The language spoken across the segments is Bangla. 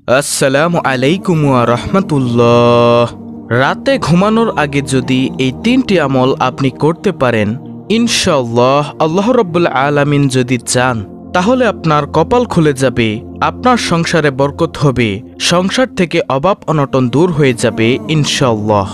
আসসালামু আলাইকুম ওয়া রাহমাতুল্লাহ। রাতে ঘুমানোর আগে যদি এই তিনটি আমল আপনি করতে পারেন, ইনশাআল্লাহ আল্লাহ রাব্বুল আলামিন যদি চান তাহলে আপনার কপাল খুলে যাবে, আপনার সংসারে বরকত হবে, সংসার থেকে অভাব অনটন দূর হয়ে যাবে ইনশাআল্লাহ।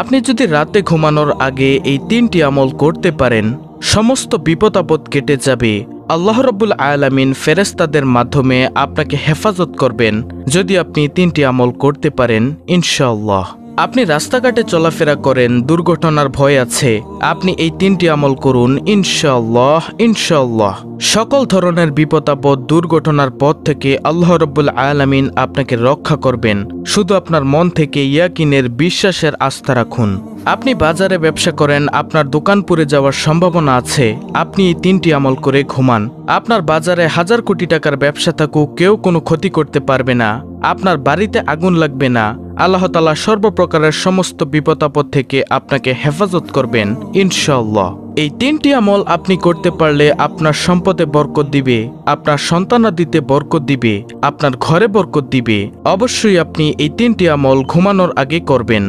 আপনি যদি রাতে ঘুমানোর আগে এই তিনটি আমল করতে পারেন, সমস্ত বিপদ আপদ কেটে যাবে। আল্লাহ রাব্বুল আলামিন ফেরেশতাদের মাধ্যমে আপনাকে হেফাজত করবেন যদি আপনি তিনটি আমল করতে পারেন ইনশাআল্লাহ। আপনি রাস্তাঘাটে চলাফেরা করেন, দুর্ঘটনার ভয় আছে, আপনি এই তিনটি আমল করুন ইনশাআল্লাহ। ইনশাআল্লাহ সকল ধরনের বিপদ আপদ দুর্ঘটনার পথ থেকে আল্লাহ রাব্বুল আলামিন আপনাকে রক্ষা করবেন। শুধু আপনার মন থেকে ইয়াকিনের বিশ্বাসের আস্থা রাখুন। আপনি বাজারে ব্যবসা করেন, আপনার দোকান পুড়ে যাওয়ার সম্ভাবনা আছে, আপনি এই তিনটি আমল করে ঘুমান। আপনার বাজারে 1000 কোটি টাকার ব্যবসা থাকুক, কেউ কোনো ক্ষতি করতে পারবে না, আপনার বাড়িতে আগুন লাগবে না। আল্লাহ তাআলা সর্বপ্রকারের সমস্ত বিপদ আপদ থেকে আপনাকে হেফাজত করবেন ইনশাআল্লাহ। এই তিনটি আমল আপনি করতে পারলে আপনার সম্পদে বরকত দিবে, আপনার সন্তানাদিতে বরকত দিবে, আপনার ঘরে বরকত দিবে। অবশ্যই আপনি এই তিনটি আমল ঘুমানোর আগে করবেন।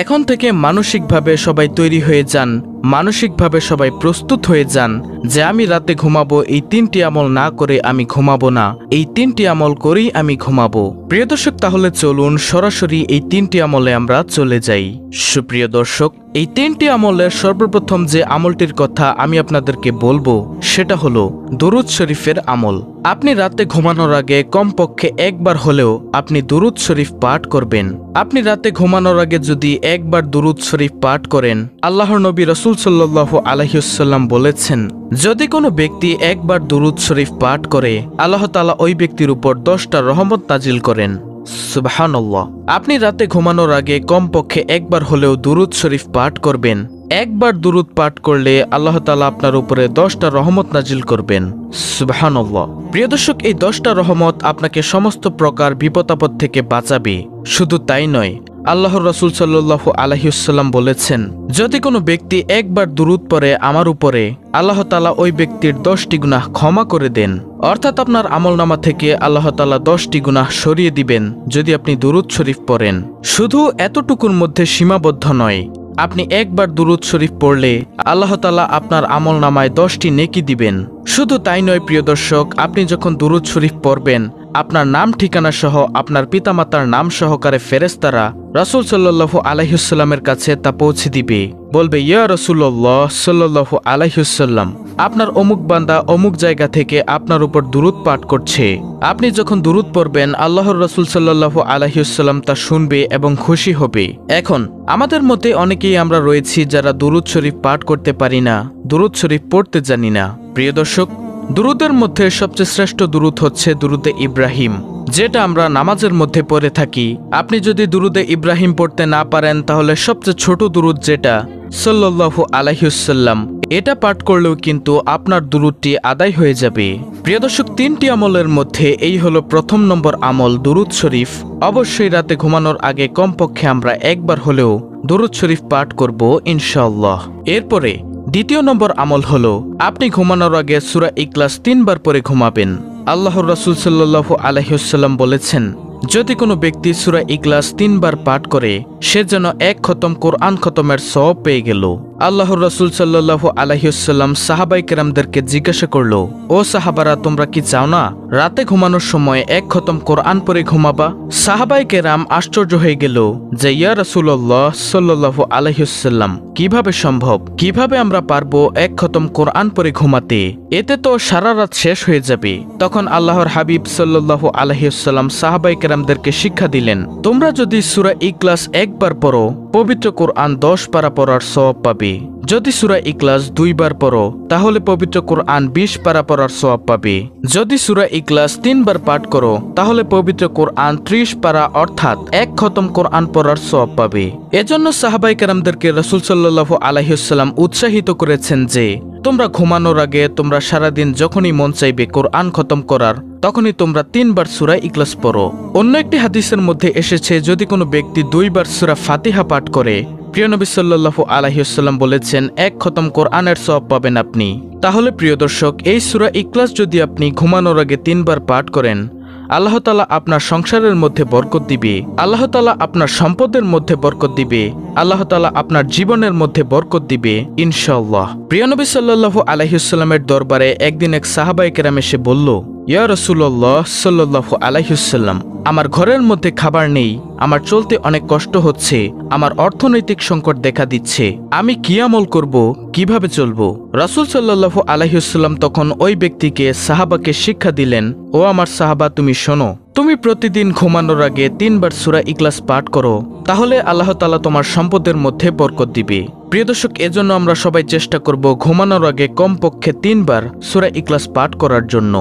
এখন থেকে মানসিকভাবে সবাই তৈরি হয়ে যান, মানসিকভাবে সবাই প্রস্তুত হয়ে যান যে আমি রাতে ঘুমাবো, এই তিনটি আমল না করে আমি ঘুমাবো না, এই তিনটি আমল করেই আমি ঘুমাবো। প্রিয় দর্শক, তাহলে চলুন সরাসরি এই তিনটি আমলে আমরা চলে যাই। সুপ্রিয় দর্শক, এই তিনটি আমলের সর্বপ্রথম যে আমলটির কথা আমি আপনাদেরকে বলবো সেটা হলো দুরুদ শরীফের আমল। আপনি রাতে ঘুমানোর আগে কমপক্ষে একবার হলেও আপনি দুরুদ শরীফ পাঠ করবেন। আপনি রাতে ঘুমানোর আগে যদি একবার দুরুদ শরীফ পাঠ করেন, আল্লাহর নবী রাসূল সাল্লাল্লাহু আলাইহি ওয়াসাল্লাম বলেছেন, যদি কোনো ব্যক্তি একবার দুরুদ শরীফ পাঠ করে, আল্লাহ তাআলা ওই ব্যক্তির উপর 10টা রহমত নাজিল করেন। সুবহানাল্লাহ। আপনি রাতে ঘুমানোর আগে কমপক্ষে একবার হলেও দুরুদ শরীফ পাঠ করবেন। একবার দুরুদ পাঠ করলে আল্লাহ তাআলা আপনার উপরে 10টা রহমত নাজিল করবেন। সুবহানাল্লাহ। প্রিয় দর্শক, এই 10টা রহমত আপনাকে সমস্ত প্রকার বিপদ আপদ থেকে বাঁচাবে। শুধু তাই নয়, আল্লাহর রাসূল সাল্লাল্লাহু আলাইহি ওয়াসাল্লাম বলেছেন, যদি কোনো ব্যক্তি একবার দুরুদ পড়ে আমার উপরে, আল্লাহ তাআলা ওই ব্যক্তির 10টি গুনাহ ক্ষমা করে দেন। অর্থাৎ আপনার আমলনামা থেকে আল্লাহ তাআলা 10টি গুনাহ সরিয়ে দিবেন যদি আপনি দুরুদ শরীফ পড়েন। শুধু এতটুকুর মধ্যে সীমাবদ্ধ নয়, আপনি একবার দুরুদ শরীফ পড়লে আল্লাহ তাআলা আপনার আমলনামায় 10টি নেকি দিবেন। শুধু তাই নয় প্রিয় দর্শক, আপনি যখন দুরুদ শরীফ পড়বেন, আপনার নাম ঠিকানা সহ আপনার পিতামাতার নাম সহকারে ফেরেশতারা রাসূল সাল্লাল্লাহু আলাইহি ওয়াসাল্লামের কাছে তা পৌঁছে দিবে। বলবে, ইয়া রাসূলুল্লাহ সাল্লাল্লাহু আলাইহি ওয়াসাল্লাম, আপনার অমুক বান্দা অমুক জায়গা থেকে আপনার উপর দুরুদ পাঠ করছে। আপনি যখন দুরুদ পড়বেন, আল্লাহর রাসূল সাল্লাল্লাহু আলাইহি ওয়াসাল্লাম তা শুনবে এবং খুশি হবে। এখন আমাদের মধ্যে অনেকেই আমরা রয়েছি যারা দুরুদ শরীফ পাঠ করতে পারি না, দুরুদ শরীফ পড়তে জানি না। প্রিয় দর্শক, দুরুদের মধ্যে সবচেয়ে শ্রেষ্ঠ দুরুদ হচ্ছে দুরুদে ইব্রাহিম, যেটা আমরা নামাজের মধ্যে পড়ে থাকি। আপনি যদি দুরুদে ইব্রাহিম পড়তে না পারেন, তাহলে সবচেয়ে ছোট দুরুদ যেটা সাল্লাল্লাহু আলাইহি ওয়াসাল্লাম, এটা পাঠ করলেও কিন্তু আপনার দুরুদটি আদায় হয়ে যাবে। প্রিয় দর্শক, 3টি আমলের মধ্যে এই হলো প্রথম নম্বর আমল দুরুদ শরীফ। অবশ্যই রাতে ঘুমানোর আগে কমপক্ষে আমরা একবার হলেও দুরুদ শরীফ পাঠ করব ইনশাআল্লাহ। এরপরে দ্বিতীয় নম্বর আমল হলো আপনি ঘুমানোর আগে সূরা ইখলাস 3 বার পড়ে ঘুমাবেন। আল্লাহর রাসূল সাল্লাল্লাহু আলাইহি ওয়াসাল্লাম বলেছেন, যদি কোনো ব্যক্তি সূরা ইখলাস 3 বার পাঠ করে, সে যেন 1 খতম কোরআন খতমের সওয়াব পেয়ে গেল। আল্লাহর রাসূল সাল্লাল্লাহু আলাইহি ওয়াসাল্লাম সাহাবায়ে কেরামদেরকে জিজ্ঞাসা করলো, ও সাহাবারা, তোমরা কি চাও না রাতে ঘুমানোর সময় 1 খতম কোরআন পড়ে ঘুমাবা? সাহাবায়ে কেরাম আশ্চর্য হয়ে গেল যে, ইয়া রাসূলুল্লাহ সাল্লাল্লাহু আলাইহি ওয়াসাল্লাম, কিভাবে সম্ভব? কিভাবে আমরা পারবো 1 খতম কোরআন পড়ে ঘুমাতে? এতে তো সারা রাত শেষ হয়ে যাবে। তখন আল্লাহর হাবিব সাল্লাল্লাহু আলাইহি ওয়াসাল্লাম সাহাবায়ে কেরামদেরকে শিক্ষা দিলেন, তোমরা যদি সূরা ইখলাস একবার পড়ো, পবিত্র কোরআন 10 পারা পড়ার সওয়াব পাবে। যদি সূরা ইখলাস 2 বার পড়ো, তাহলে পবিত্র কোরআন 20 পারা পড়ার সওয়াব পাবে। যদি সূরা ইখলাস 3 বার পাঠ করো, তাহলে পবিত্র কোরআন 30 পারা অর্থাৎ 1 খতম কোরআন পড়ার সওয়াব পাবে। এজন্য সাহাবায়ে কেরামদেরকে রাসূল সাল্লাল্লাহু আলাইহি ওয়াসাল্লাম উৎসাহিত করেছেন যে, তোমরা ঘুমানোর আগে তোমরা সারাদিন যখনই মন চাইবে কোরআন খতম করার, তখনই তোমরা 3 বার সূরা ইখলাস পড়ো। অন্য একটি হাদিসের মধ্যে এসেছে, যদি কোনো ব্যক্তি 2 বার সূরা ফাতিহা পাঠ করে, প্রিয় নবী সাল্লাল্লাহু আলাইহি ওয়াসাল্লাম বলেছেন 1 খতম কোরআনের সওয়াব পাবেন আপনি। তাহলে প্রিয় দর্শক, এই সূরা ইখলাস যদি আপনি ঘুমানোর আগে 3 বার পাঠ করেন, আল্লাহ তাআলা আপনার সংসারের মধ্যে বরকত দিবে, আল্লাহ তাআলা আপনার সম্পদের মধ্যে বরকত দিবে, আল্লাহ তাআলা আপনার জীবনের মধ্যে বরকত দিবে ইনশাআল্লাহ। প্রিয় নবী সাল্লাল্লাহু আলাইহি ওয়াসাল্লামের দরবারে একদিন এক সাহাবায়ে কেরাম এসে বলল, ইয়া রাসূলুল্লাহ সাল্লাল্লাহু আলাইহি ওয়াসাল্লাম, আমার ঘরের মধ্যে খাবার নেই, আমার চলতে অনেক কষ্ট হচ্ছে, আমার অর্থনৈতিক সংকট দেখা দিচ্ছে, আমি কি আমল করব, কিভাবে চলবো? রাসূল সাল্লাল্লাহু আলাইহি ওয়াসাল্লাম তখন ওই ব্যক্তিকে সাহাবাকে শিক্ষা দিলেন, ও আমার সাহাবা, তুমি শোনো, তুমি প্রতিদিন ঘুমানোর আগে 3 বার সূরা ইখলাস পাঠ করো, তাহলে আল্লাহ তাআলা তোমার সম্পদের মধ্যে বরকত দিবে। প্রিয় দর্শক, এজন্য আমরা সবাই চেষ্টা করব ঘুমানোর আগে কমপক্ষে 3 বার সূরা ইখলাস পাঠ করার জন্য।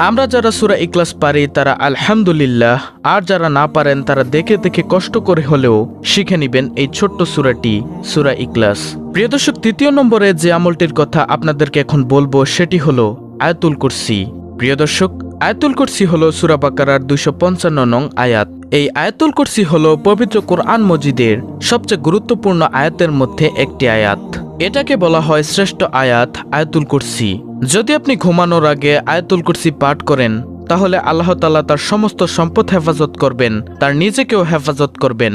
আমরা যারা সূরা ইখলাস পারি তারা আলহামদুলিল্লাহ, আর যারা না পারেন তারা দেখে দেখে কষ্ট করে হলেও শিখে নেবেন এই ছোট্ট সূরাটি, সূরা ইখলাস। প্রিয় দর্শক, 3য় নম্বরে যে আমলটির কথা আপনাদেরকে এখন বলবো সেটি হলো আয়াতুল কুরসি। প্রিয় দর্শক, আয়াতুল কুরসি হলো সূরা বাকারার 255 নং আয়াত। এই আয়াতুল কুরসি হলো পবিত্র কোরআন মজিদের সবচেয়ে গুরুত্বপূর্ণ আয়াতের মধ্যে একটি আয়াত। এটাকে বলা হয় শ্রেষ্ঠ আয়াত, আয়াতুল কুরসি। যদি আপনি ঘুমানোর আগে আয়াতুল কুরসি পাঠ করেন তাহলে আল্লাহ তাআলা তার সমস্ত সম্পদ হেফাজত করবেন, তার নিজেকেও হেফাজত করবেন,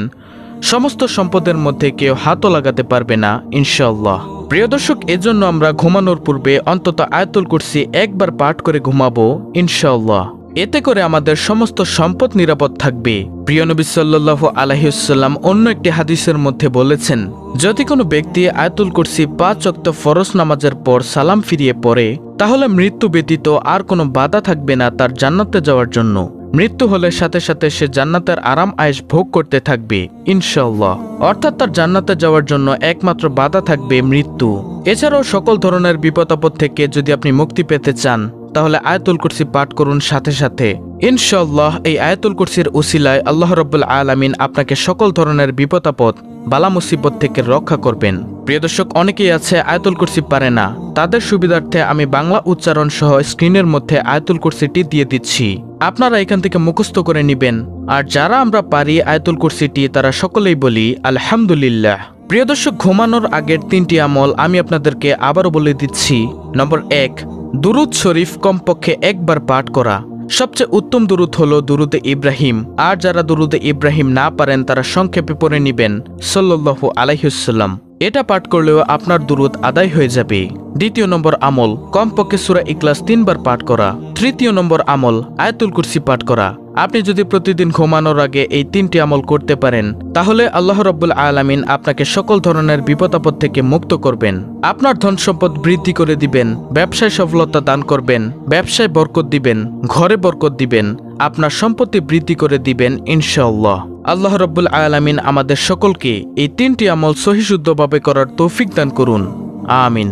সমস্ত সম্পদের মধ্যে কেউ হাতও লাগাতে পারবে না ইনশাআল্লাহ। প্রিয় দর্শক, এজন্য আমরা ঘুমানোর পূর্বে অন্তত আয়াতুল কুরসি একবার পাঠ করে ঘুমাবো ইনশাআল্লাহ। এতে করে আমাদের সমস্ত সম্পদ নিরাপদ থাকবে। প্রিয় নবী সাল্লাল্লাহু আলাইহি ওয়াসাল্লাম অন্য একটি হাদিসের মধ্যে বলেছেন, যদি কোনো ব্যক্তি আয়াতুল কুরসি 5 ওয়াক্ত ফরজ নামাজের পর সালাম ফিরিয়ে পড়ে তাহলে মৃত্যু ব্যতীত আর কোনো বাধা থাকবে না তার জান্নাতে যাওয়ার জন্য। মৃত্যু হলে সাথে সাথে সে জান্নাতের আরাম আয়েশ ভোগ করতে থাকবে ইনশাআল্লাহ। অর্থাৎ তার জান্নাতে যাওয়ার জন্য একমাত্র বাধা থাকবে মৃত্যু। এছাড়াও সকল ধরনের বিপদ আপদ থেকে যদি আপনি মুক্তি পেতে চান তাহলে আয়াতুল কুরসি পাঠ করুন সাথে সাথে ইনশাআল্লাহ। এই আয়াতুল কুরসির উসিলায় আল্লাহ রাব্বুল আলামিন আপনাকে সকল ধরনের বিপদ আপদ, বালা মুসিবত থেকে রক্ষা করবেন। প্রিয় দর্শক, অনেকেই আছে আয়াতুল কুরসি পারে না, তাদের সুবিধার্থে আমি বাংলা উচ্চারণ সহ স্ক্রিনের মধ্যে আয়াতুল কুরসিটি দিয়ে দিচ্ছি, আপনারা এখান থেকে মুখস্থ করে নেবেন। আর যারা আমরা পারি আয়াতুল কুরসিটি তারা সকলেই বলি আলহামদুলিল্লাহ। প্রিয় দর্শক, ঘুমানোর আগের 3টি আমল আমি আপনাদেরকে আবারও বলে দিচ্ছি। নম্বর 1, দুরুদ শরীফ কমপক্ষে একবার পাঠ করা। সবচেয়ে উত্তম দুরুদ হলো দুরুদে ইব্রাহিম। আর যারা দুরুদে ইব্রাহিম না পারেন তারা সংক্ষেপে পড়ে নেবেন সাল্লাল্লাহু আলাইহি ওয়াসাল্লাম। এটা পাঠ করলেও আপনার দুরুদ আদায় হয়ে যাবে। 2য় নম্বর আমল, কমপক্ষে সূরা ইখলাস 3 বার পাঠ করা। 3য় নম্বর আমল, আয়াতুল কুরসি পাঠ করা। আপনি যদি প্রতিদিন ঘুমানোর আগে এই 3টি আমল করতে পারেন তাহলে আল্লাহ রাব্বুল আলামিন আপনাকে সকল ধরনের বিপদ আপদ থেকে মুক্ত করবেন, আপনার ধন সম্পদ বৃদ্ধি করে দিবেন, ব্যবসায় সফলতা দান করবেন, ব্যবসায় বরকত দিবেন, ঘরে বরকত দিবেন, আপনার সম্পত্তি বৃদ্ধি করে দিবেন ইনশাআল্লাহ। আল্লাহ রাব্বুল আলামিন আমাদের সকলকে এই 3টি আমল সহিশুদ্ধভাবে করার তৌফিক দান করুন, আমিন।